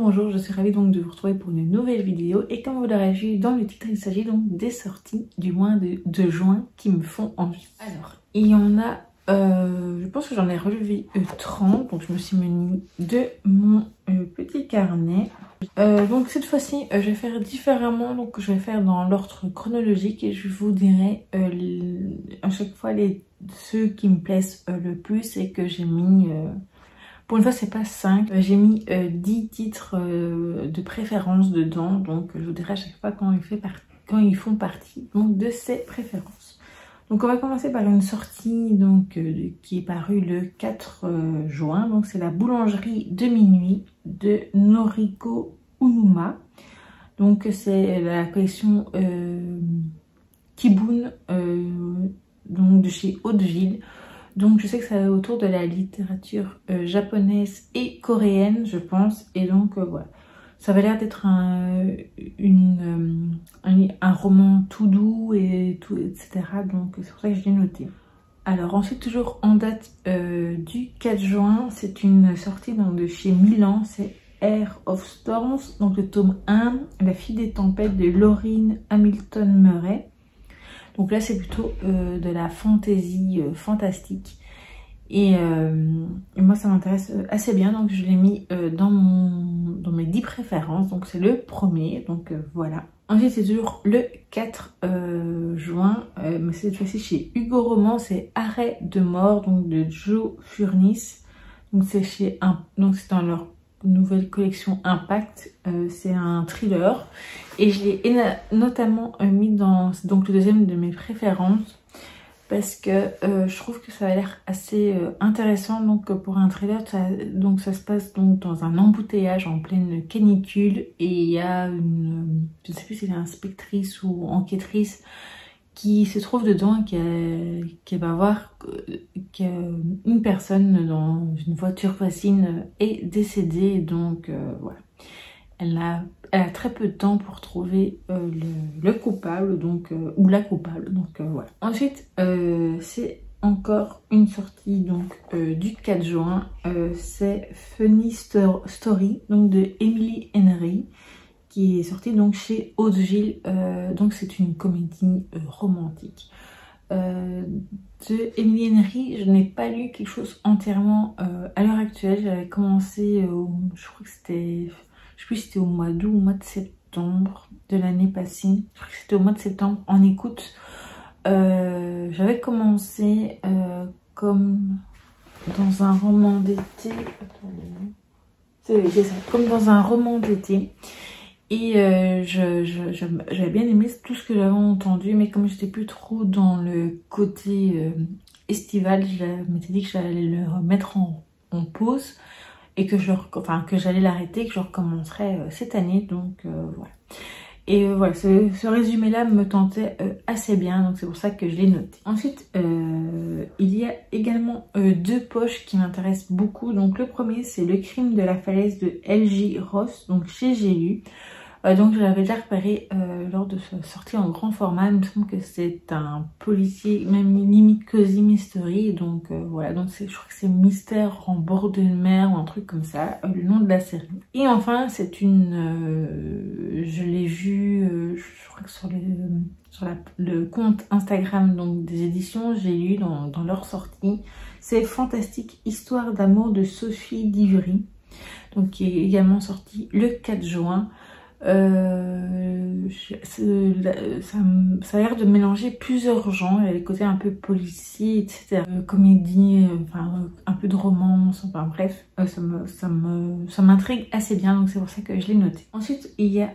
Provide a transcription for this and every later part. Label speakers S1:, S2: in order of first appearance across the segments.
S1: bonjour, je suis ravie donc de vous retrouver pour une nouvelle vidéo et comme vous l'aurez vu dans le titre, il s'agit donc des sorties du mois de juin qui me font envie. Alors, il y en a, je pense que j'en ai relevé 30, donc je me suis munie de mon petit carnet. Donc cette fois-ci, je vais faire différemment, donc je vais faire dans l'ordre chronologique et je vous dirai à chaque fois ceux qui me plaisent le plus et que j'ai mis... Pour une fois, c'est pas 5. J'ai mis 10 titres de préférence dedans. Donc, je vous dirai à chaque fois quand ils font partie donc, de ces préférences. Donc, on va commencer par une sortie donc, qui est parue le 4 juin. Donc, c'est la boulangerie de minuit de Noriko Unuma. Donc, c'est la collection Kibun donc de chez Hauteville. Donc je sais que ça va autour de la littérature japonaise et coréenne, je pense. Et donc voilà, ça va l'air d'être un roman tout doux et tout, etc. Donc c'est pour ça que je l'ai noté. Alors ensuite, toujours en date du 4 juin, c'est une sortie donc, de chez Milan, c'est Air of Storms, donc le tome 1, La fille des tempêtes de Laurine Hamilton Murray. Donc là, c'est plutôt de la fantaisie fantastique. Et moi, ça m'intéresse assez bien. Donc, je l'ai mis dans mes 10 préférences. Donc, c'est le premier. Donc, voilà. Ensuite, c'est toujours le 4 juin. Mais cette fois-ci, chez Hugo Roman, c'est Arrêt de mort donc de Joe Furniss. Donc, c'est dans leur nouvelle collection Impact, c'est un thriller et je l'ai notamment mis dans donc le deuxième de mes préférences parce que je trouve que ça a l'air assez intéressant. Donc pour un thriller, ça se passe donc dans un embouteillage en pleine canicule et il y a je ne sais plus si c'est inspectrice ou enquêtrice qui se trouve dedans et qui va voir qu'une personne dans une voiture voisine est décédée. Donc voilà, elle a très peu de temps pour trouver le coupable donc, ou la coupable. Donc voilà. Ensuite, c'est encore une sortie donc, du 4 juin. C'est Funny Story donc, de Emily Henry, qui est sortie donc chez Hauteville. Donc c'est une comédie romantique. De Emily Henry, je n'ai pas lu quelque chose entièrement à l'heure actuelle. J'avais commencé, je crois que c'était, je sais plus si c'était au mois d'août ou au mois de septembre de l'année passée. Je crois que c'était au mois de septembre en écoute. J'avais commencé comme dans un roman d'été. C'est ça, comme dans un roman d'été. Et j'avais bien aimé tout ce que j'avais entendu, mais comme j'étais plus trop dans le côté estival, je m'étais dit que j'allais le remettre en pause et que j'allais l'arrêter, que je recommencerais cette année. Donc voilà. Et voilà, ce résumé-là me tentait assez bien, donc c'est pour ça que je l'ai noté. Ensuite, il y a également 2 poches qui m'intéressent beaucoup. Donc le premier, c'est Le crime de la falaise de L.J. Ross, donc chez J'ai lu. Donc je l'avais déjà repéré lors de sa sortie en grand format. Il me semble que c'est un policier, même limite cozy mystery. Donc voilà, donc je crois que c'est Mystère en bord de mer ou un truc comme ça, le nom de la série. Et enfin, c'est je l'ai vu, je crois que sur le compte Instagram donc, des éditions J'ai lu dans leur sortie. C'est Fantastique Histoire d'amour de Sophie Divry, donc qui est également sorti le 4 juin. Ça a l'air de mélanger plusieurs genres. Il y a les côtés un peu policiers, etc. Comédie, un peu de romance, enfin bref, ça m'intrigue assez bien, donc c'est pour ça que je l'ai noté. Ensuite, il y a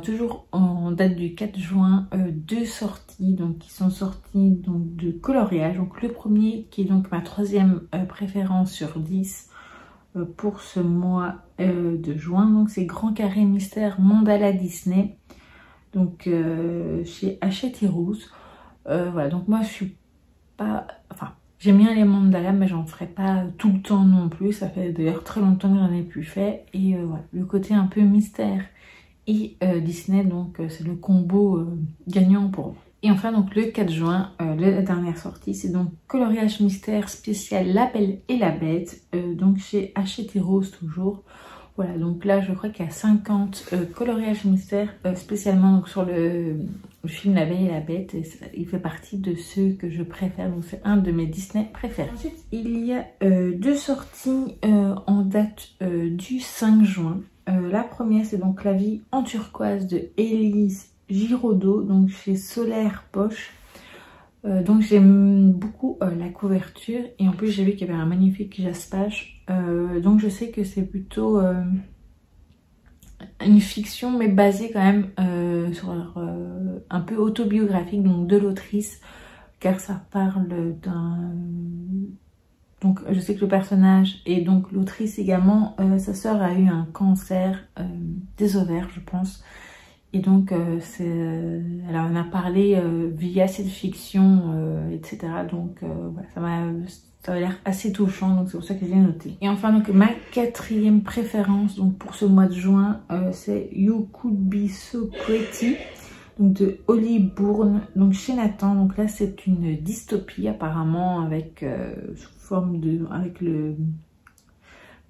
S1: toujours en date du 4 juin 2 sorties donc, qui sont sorties donc, de coloriage. Donc le premier qui est donc ma 3e préférence sur 10 pour ce mois de juin, donc c'est Grand Carré Mystère Mandala Disney, donc chez Hachette et Rose. Voilà, donc moi je suis pas, j'aime bien les mandalas mais j'en ferai pas tout le temps non plus, ça fait d'ailleurs très longtemps que j'en ai plus fait. Et voilà, le côté un peu mystère et Disney, donc c'est le combo gagnant pour moi. Et enfin donc le 4 juin, la dernière sortie, c'est donc Coloriage Mystère spécial La Belle et la Bête, donc chez Hachette et Rose toujours. Voilà, donc là je crois qu'il y a 50 coloriages mystères spécialement donc, sur le film La Belle et la Bête. Et il fait partie de ceux que je préfère, donc c'est un de mes Disney préférés. Ensuite, il y a deux sorties en date du 5 juin. La première, c'est donc La Vie en turquoise de Élise Giraudot, donc chez Solaire Poche. Donc j'aime beaucoup la couverture et en plus j'ai vu qu'il y avait un magnifique jaspage. Donc je sais que c'est plutôt une fiction mais basée quand même sur un peu autobiographique donc de l'autrice, car ça parle d'un... Donc je sais que le personnage et donc l'autrice également, sa sœur a eu un cancer des ovaires je pense. Et donc elle en a parlé via cette fiction, etc. Donc voilà, ça a l'air assez touchant, donc c'est pour ça que j'ai noté. Et enfin donc ma quatrième préférence donc pour ce mois de juin, c'est You Could Be So Pretty, donc de Holly Bourne, donc chez Nathan. Donc là c'est une dystopie apparemment avec sous forme de avec le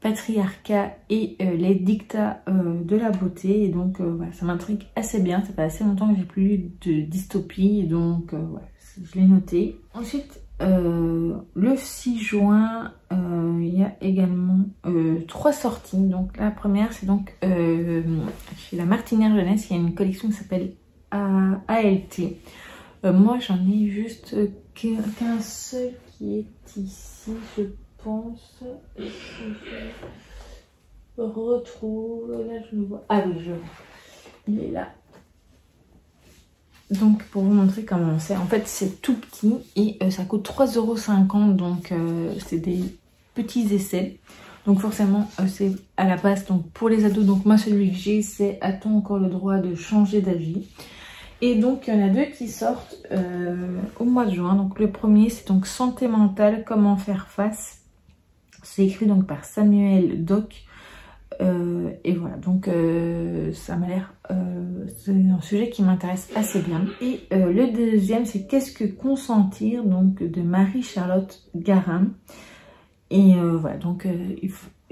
S1: patriarcat et les dictats de la beauté. Et donc voilà, ça m'intrigue assez bien. Ça fait assez longtemps que j'ai plus lu de dystopie, et donc voilà, je l'ai noté. Ensuite le 6 juin il y a également 3 sorties. Donc la première c'est donc chez la Martinière Jeunesse, il y a une collection qui s'appelle ALT. Moi j'en ai juste qu'un seul qui est ici, je pense. Si je retrouve, là je le vois. Ah oui, il est là. Donc pour vous montrer comment c'est, en fait c'est tout petit et ça coûte 3,50 €, donc c'est des petits essais. Donc forcément c'est à la base donc pour les ados. Donc moi celui que j'ai c'est A-t-on encore le droit de changer d'avis? Et donc il y en a deux qui sortent au mois de juin. Donc le premier c'est donc Santé mentale, comment faire face. C'est écrit donc par Samuel Doc. Et voilà, donc ça m'a l'air... c'est un sujet qui m'intéresse assez bien. Et le deuxième, c'est Qu'est-ce que consentir, donc de Marie-Charlotte Garin. Et voilà, donc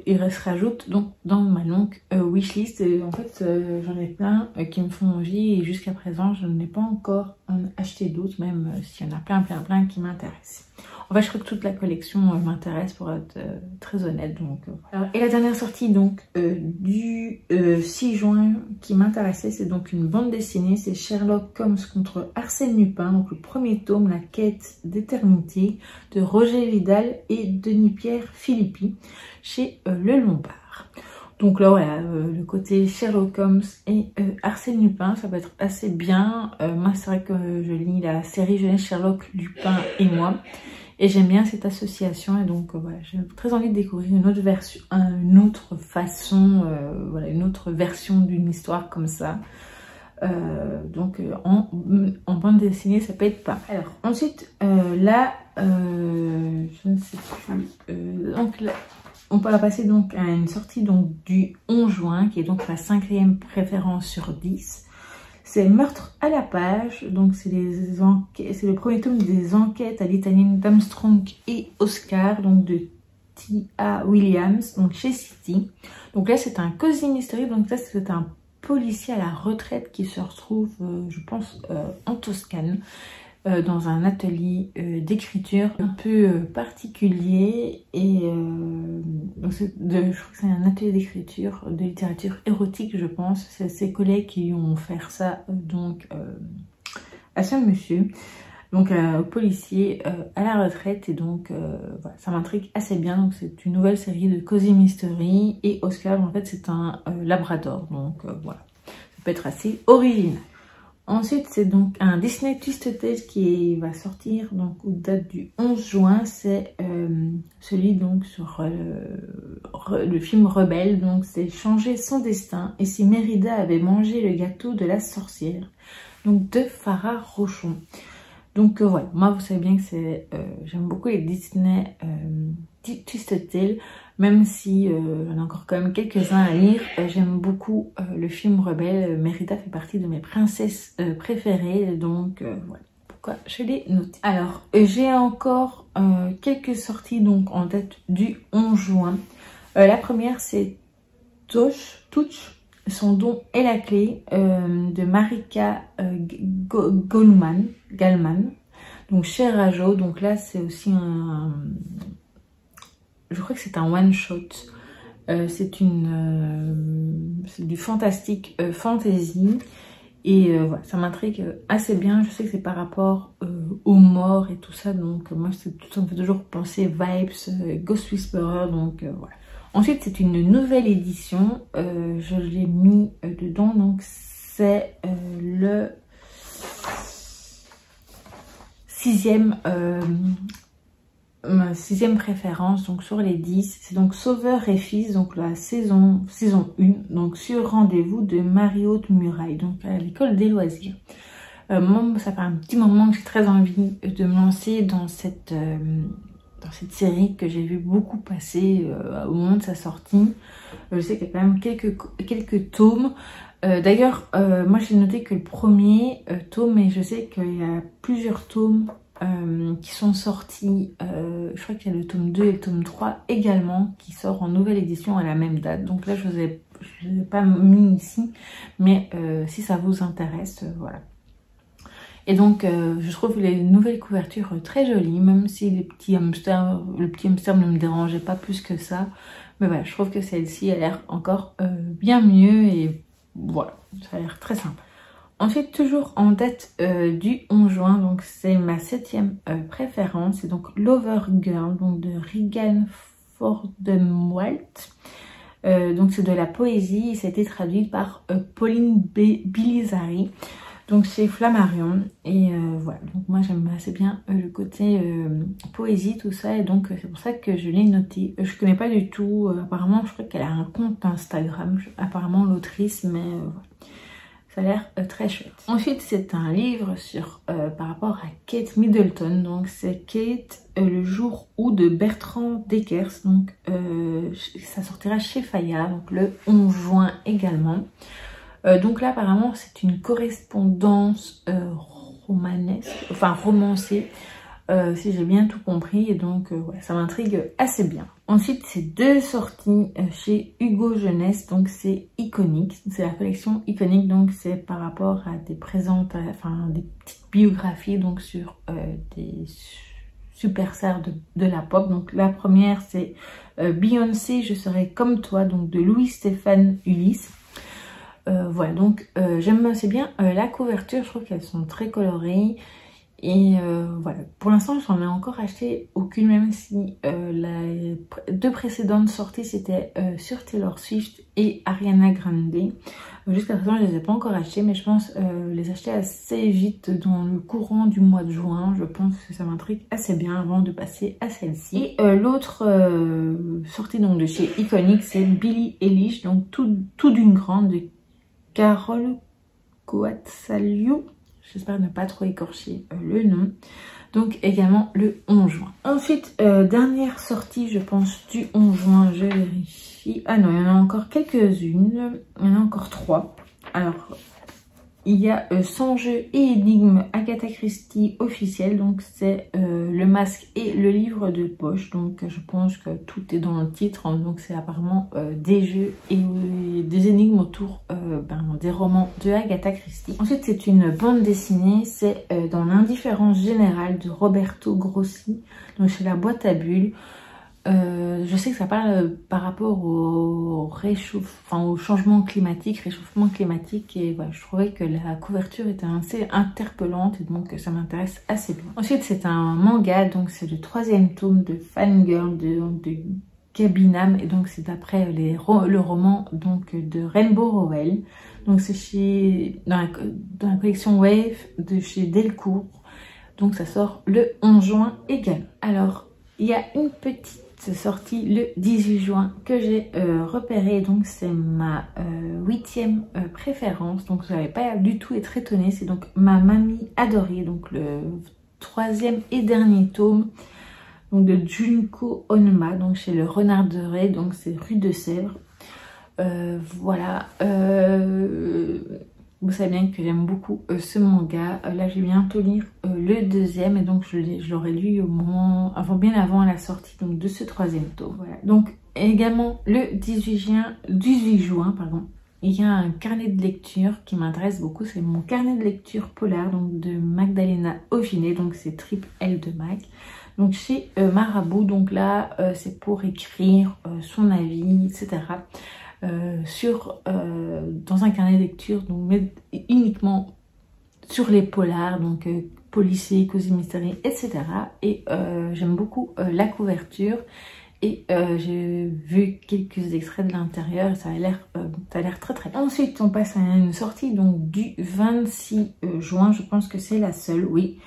S1: il se rajoute donc dans ma longue wishlist. En fait, j'en ai plein qui me font envie et jusqu'à présent, je n'ai pas encore acheté d'autres, même s'il y en a plein qui m'intéressent. En fait, je crois que toute la collection m'intéresse pour être très honnête. Donc, voilà. Et la dernière sortie donc du 6 juin qui m'intéressait, c'est donc une bande dessinée. C'est Sherlock Holmes contre Arsène Lupin. Donc le premier tome, La quête d'éternité, de Roger Vidal et Denis-Pierre Philippi chez Le Lombard. Donc là voilà, le côté Sherlock Holmes et Arsène Lupin, ça va être assez bien. Moi c'est vrai que je lis la série jeunesse Sherlock, Lupin et moi. Et j'aime bien cette association et donc voilà, j'ai très envie de découvrir une autre version, une autre façon, voilà, une autre version d'une histoire comme ça. Donc en bande dessinée, ça peut être pas. Alors ensuite, là, je ne sais plus. Donc là, on va passer donc à une sortie donc du 11 juin, qui est donc ma 5e préférence sur 10. C'est Meurtre à la page, donc c'est le premier tome des enquêtes à l'italienne d'Armstrong et Oscar, donc de T.A. Williams, donc chez City. Donc là c'est un cosy mystery, donc là c'est un policier à la retraite qui se retrouve, je pense, en Toscane, dans un atelier d'écriture un peu particulier. Et donc je crois que c'est un atelier d'écriture, de littérature érotique, je pense. C'est ses collègues qui ont fait ça donc à ce monsieur, donc policier à la retraite. Et donc voilà, ça m'intrigue assez bien. Donc c'est une nouvelle série de Cozy Mystery. Et Oscar en fait c'est un labrador, donc voilà, ça peut être assez original. Ensuite, c'est donc un Disney Twisted Tales qui va sortir donc aux dates du 11 juin. C'est celui donc sur le film Rebelle. Donc c'est Changer son destin et si Mérida avait mangé le gâteau de la sorcière. Donc de Farah Rochon. Donc voilà, moi vous savez bien que c'est j'aime beaucoup les Disney Twisted Tales. Même si j'en ai encore quand même quelques-uns à lire, j'aime beaucoup le film Rebelle. Mérida fait partie de mes princesses préférées, donc voilà pourquoi je l'ai noté. Alors, j'ai encore quelques sorties donc en date du 11 juin. La première, c'est Touch, Son don est la clé de Marika Gallman. Donc chez Rajo, donc là c'est aussi je crois que c'est un one shot. C'est du fantastique fantasy. Et voilà, ça m'intrigue assez bien. Je sais que c'est par rapport aux morts et tout ça. Donc moi, ça me fait toujours penser vibes, Ghost Whisperer. Donc voilà. Ensuite, c'est une nouvelle édition. Je l'ai mis dedans. Donc c'est le 6e... ma 6e préférence, donc sur les 10, c'est donc Sauveur et Fils, donc la saison 1, donc sur rendez-vous de Marie-Haute Muraille, donc à l'école des loisirs. Moi, ça fait un petit moment que j'ai très envie de me lancer dans cette série que j'ai vu beaucoup passer au moment de sa sortie. Je sais qu'il y a quand même quelques tomes. D'ailleurs, moi j'ai noté que le premier tome, et je sais qu'il y a plusieurs tomes qui sont sortis, je crois qu'il y a le tome 2 et le tome 3 également qui sort en nouvelle édition à la même date. Donc là je ne vous ai pas mis ici, mais si ça vous intéresse, voilà. Et donc je trouve les nouvelles couvertures très jolies, même si le petit hamster ne me dérangeait pas plus que ça. Mais voilà, je trouve que celle-ci a l'air encore bien mieux et voilà, ça a l'air très sympa. Ensuite, toujours en date du 11 juin, donc c'est ma 7e préférence, c'est donc Lover Girl, donc de Regan Fordemwalt. Donc c'est de la poésie, et ça a été traduit par Pauline Bilizari, donc c'est Flammarion. Et voilà, donc moi j'aime assez bien le côté poésie, tout ça, et donc c'est pour ça que je l'ai noté. Je connais pas du tout, apparemment je crois qu'elle a un compte Instagram, apparemment l'autrice, mais voilà. Ça a l'air très chouette. Ensuite, c'est un livre par rapport à Kate Middleton. Donc, c'est Kate, le jour où de Bertrand Deckers. Donc, ça sortira chez Fayard, donc le 11 juin également. Donc là, apparemment, c'est une correspondance romanesque, enfin romancée, si j'ai bien tout compris. Et donc, ouais, ça m'intrigue assez bien. Ensuite, c'est 2 sorties chez Hugo Jeunesse, donc c'est Iconique, c'est la collection Iconique, donc c'est par rapport à des des petites biographies donc sur des superstars de la pop. Donc la première c'est Beyoncé, je serai comme toi, donc de Louis-Stéphane Ulysse. Voilà, donc j'aime assez bien la couverture, je trouve qu'elles sont très colorées. Et voilà, pour l'instant j'en ai encore acheté aucune, même si les 2 précédentes sorties c'était sur Taylor Swift et Ariana Grande. Jusqu'à présent je les ai pas encore achetées, mais je pense les acheter assez vite dans le courant du mois de juin. Je pense que ça m'intrigue assez bien avant de passer à celle-ci. Et l'autre sortie donc de chez Iconic, c'est Billie Eilish, donc tout d'une grande, de Carole Coatsaliou. J'espère ne pas trop écorcher le nom. Donc également le 11 juin. Ensuite, dernière sortie, je pense, du 11 juin. Je vérifie. Ah non, il y en a encore quelques-unes. Il y en a encore 3. Alors, il y a Sans jeu et énigme Agatha Christie officiel. Donc c'est le masque et le livre de poche. Donc je pense que tout est dans le titre. Hein. Donc c'est apparemment des jeux et des énigmes autour des romans de Agatha Christie. Ensuite c'est une bande dessinée. C'est dans l'indifférence générale de Roberto Grossi. Donc chez la boîte à bulles. Je sais que ça parle par rapport au changement climatique, réchauffement climatique, et voilà, je trouvais que la couverture était assez interpellante et donc ça m'intéresse assez bien. Ensuite c'est un manga, donc c'est le 3e tome de Fangirl de Gaby Nam, et donc c'est d'après le roman donc de Rainbow Rowell. Donc c'est dans la collection Wave de chez Delcourt, donc ça sort le 11 juin également. Alors il y a une petite sortie le 18 juin que j'ai repérée, donc c'est ma 8e préférence, donc vous n'allez pas du tout être étonnée, c'est donc Ma mamie adorée, donc le 3e et dernier tome donc de Junko Onma, donc chez le Renard de Ray, donc c'est rue de Sèvres. Voilà, vous savez bien que j'aime beaucoup ce manga. Là, je vais bientôt lire le 2e, et donc je l'aurai lu bien avant la sortie donc, de ce 3e tome. Voilà. Donc également le 18 juin, pardon, il y a un carnet de lecture qui m'intéresse beaucoup. C'est mon carnet de lecture polar, donc de Magdalena Oginet, donc c'est Trip L de Mag. Donc chez Marabout, donc là c'est pour écrire son avis, etc. Dans un carnet de lecture, donc mais uniquement sur les polars, donc policiers, cosy mystery, etc. Et j'aime beaucoup la couverture. Et j'ai vu quelques extraits de l'intérieur, ça a l'air très très bien. Ensuite on passe à une sortie donc du 26 juin, je pense que c'est la seule, oui.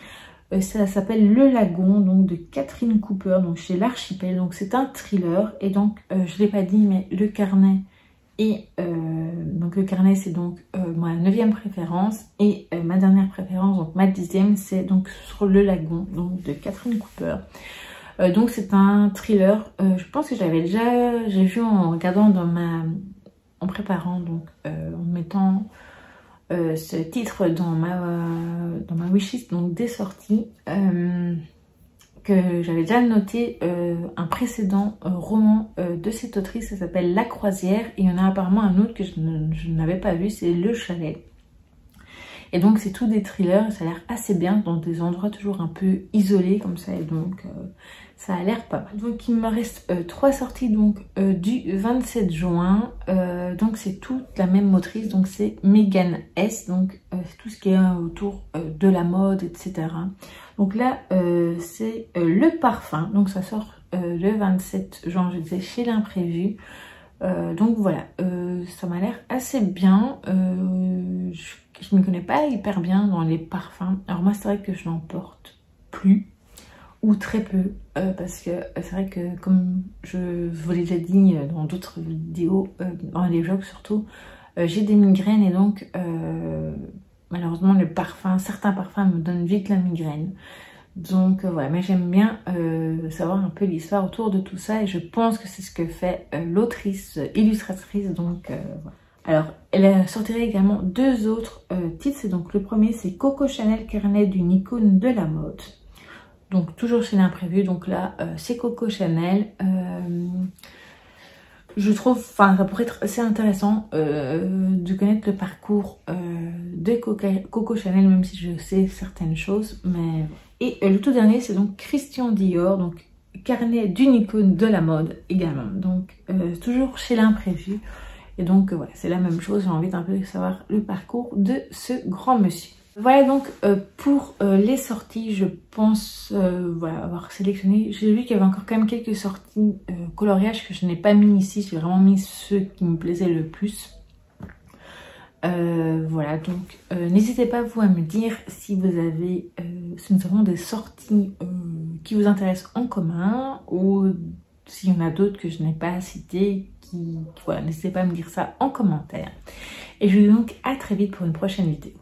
S1: Ça s'appelle Le Lagon, donc de Catherine Cooper, donc chez l'Archipel. Donc c'est un thriller, et donc je l'ai pas dit, mais le carnet donc le carnet c'est donc ma 9e préférence, et ma dernière préférence, donc ma 10e, c'est donc sur Le Lagon, donc de Catherine Cooper. Donc c'est un thriller, je pense que j'ai vu en regardant en préparant, donc en mettant ce titre dans ma wishlist, donc des sorties, que j'avais déjà noté un précédent roman de cette autrice, ça s'appelle La Croisière, et il y en a apparemment un autre que je n'avais pas vu, c'est Le Chalet. Et donc c'est tout des thrillers, ça a l'air assez bien, dans des endroits toujours un peu isolés comme ça, et donc ça a l'air pas mal. Donc il me reste 3 sorties donc du 27 juin, donc c'est toute la même autrice, donc c'est Megan S, donc c'est tout ce qui est autour de la mode, etc. Donc là c'est Le Parfum, donc ça sort le 27 juin, je disais, chez l'Imprévu. Donc voilà, ça m'a l'air assez bien. Je ne me connais pas hyper bien dans les parfums. Alors moi c'est vrai que je n'en porte plus, ou très peu, parce que c'est vrai que, comme je vous l'ai déjà dit dans d'autres vidéos, dans les vlogs surtout, j'ai des migraines, et donc malheureusement certains parfums me donnent vite la migraine. Donc voilà, mais j'aime bien savoir un peu l'histoire autour de tout ça, et je pense que c'est ce que fait l'autrice illustratrice, donc voilà. Alors elle sortirait également 2 autres titres, et donc le premier c'est Coco Chanel, carnet d'une icône de la mode, donc toujours chez l'Imprévu. Donc là c'est Coco Chanel, je trouve, enfin ça pourrait être assez intéressant de connaître le parcours de Coco Chanel, même si je sais certaines choses, mais... Et le tout dernier c'est donc Christian Dior, donc carnet d'une icône de la mode également, donc toujours chez l'Imprévu. Et donc voilà, c'est la même chose, j'ai envie d'un peu de savoir le parcours de ce grand monsieur. Voilà donc pour les sorties, je pense voilà, avoir sélectionné. J'ai vu qu'il y avait encore quand même quelques sorties coloriage que je n'ai pas mis ici, j'ai vraiment mis ceux qui me plaisaient le plus. Voilà, donc n'hésitez pas vous à me dire si vous avez si nous avons des sorties qui vous intéressent en commun, ou s'il y en a d'autres que je n'ai pas citées, voilà, n'hésitez pas à me dire ça en commentaire. Et je vous dis donc à très vite pour une prochaine vidéo.